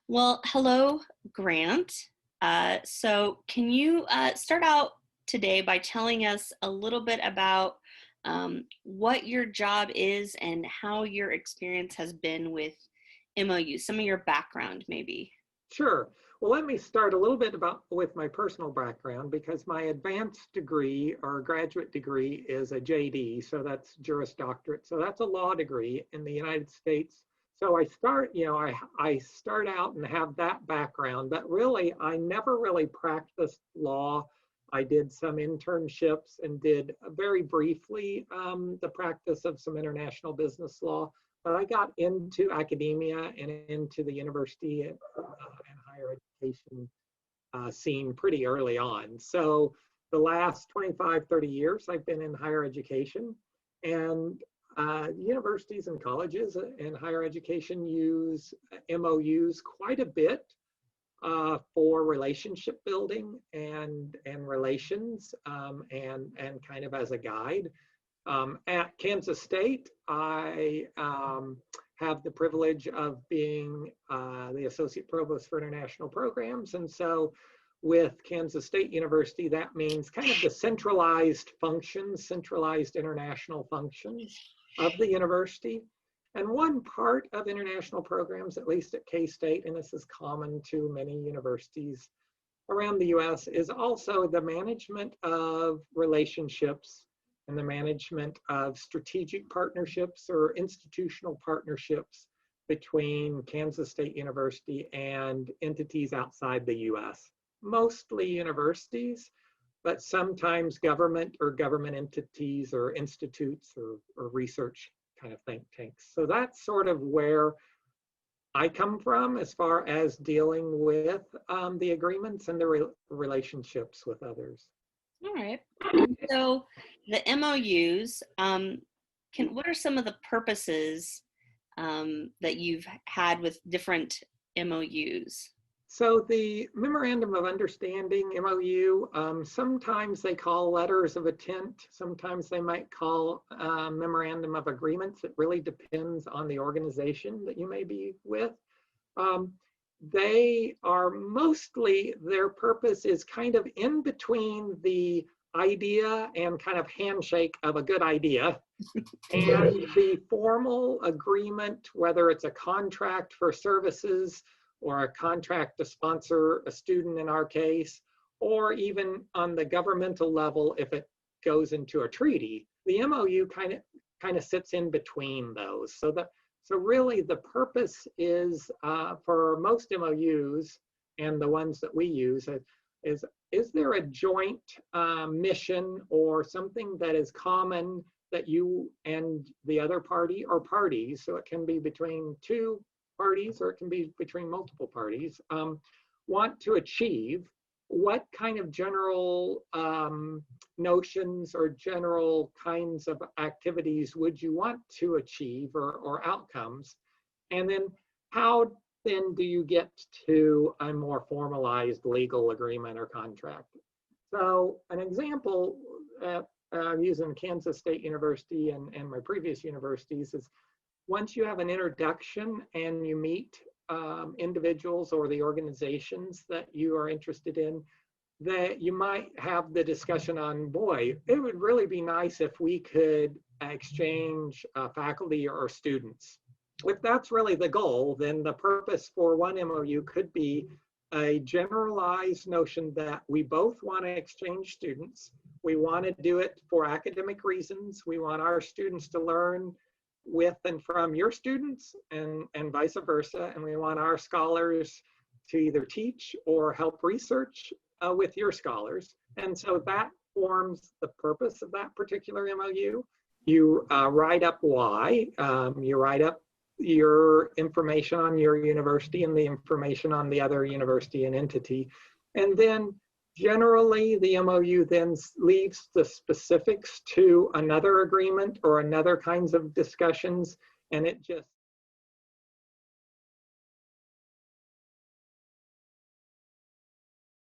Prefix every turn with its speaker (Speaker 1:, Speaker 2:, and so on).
Speaker 1: Well, hello, Grant. So can you start out today by telling us a little bit about what your job is and how your experience has been with MOU, some of your background maybe?
Speaker 2: Sure. Well, let me start a little bit with my personal background because my advanced degree or graduate degree is a JD, so that's Juris Doctorate. So that's a law degree in the United States. So I start out and have that background, but really I never really practiced law. I did some internships and did very briefly the practice of some international business law. But I got into academia and into the university and higher education scene pretty early on. So the last 25, 30 years, I've been in higher education. And universities and colleges and higher education use MOUs quite a bit for relationship building and relations and kind of as a guide. At Kansas State, I have the privilege of being the Associate Provost for International Programs. And so with Kansas State University, that means kind of the centralized functions, centralized international functions of the university. And one part of international programs, at least at K-State, and this is common to many universities around the US, is also the management of relationships and the management of strategic partnerships or institutional partnerships between Kansas State University and entities outside the US. Mostly universities, but sometimes government or government entities or institutes or research kind of think tanks. So that's sort of where I come from as far as dealing with the agreements and the relationships with others.
Speaker 1: All right. So the MOUs, what are some of the purposes that you've had with different MOUs?
Speaker 2: So the Memorandum of Understanding, MOU, sometimes they call letters of intent. Sometimes they might call Memorandum of Agreements. It really depends on the organization that you may be with. They are mostly, their purpose is kind of in between the idea and kind of handshake of a good idea and the formal agreement, whether it's a contract for services or a contract to sponsor a student in our case, or even on the governmental level if it goes into a treaty. The MOU kind of sits in between those. So really the purpose is for most MOUs and the ones that we use is there a joint mission or something that is common that you and the other party or parties, so it can be between two parties or it can be between multiple parties, want to achieve. What kind of general notions or general kinds of activities would you want to achieve or outcomes? And then how then do you get to a more formalized legal agreement or contract? So an example I'm using Kansas State University and my previous universities is once you have an introduction and you meet individuals or the organizations that you are interested in, that you might have the discussion on, boy, it would really be nice if we could exchange faculty or students. If that's really the goal, then the purpose for one MOU could be a generalized notion that we both want to exchange students. We want to do it for academic reasons. We want our students to learn with and from your students and vice versa. And we want our scholars to either teach or help research with your scholars. And so that forms the purpose of that particular MOU. You write up why, you write up your information on your university and the information on the other university and entity. And then generally the MOU then leaves the specifics to another agreement or another kinds of discussions, and it just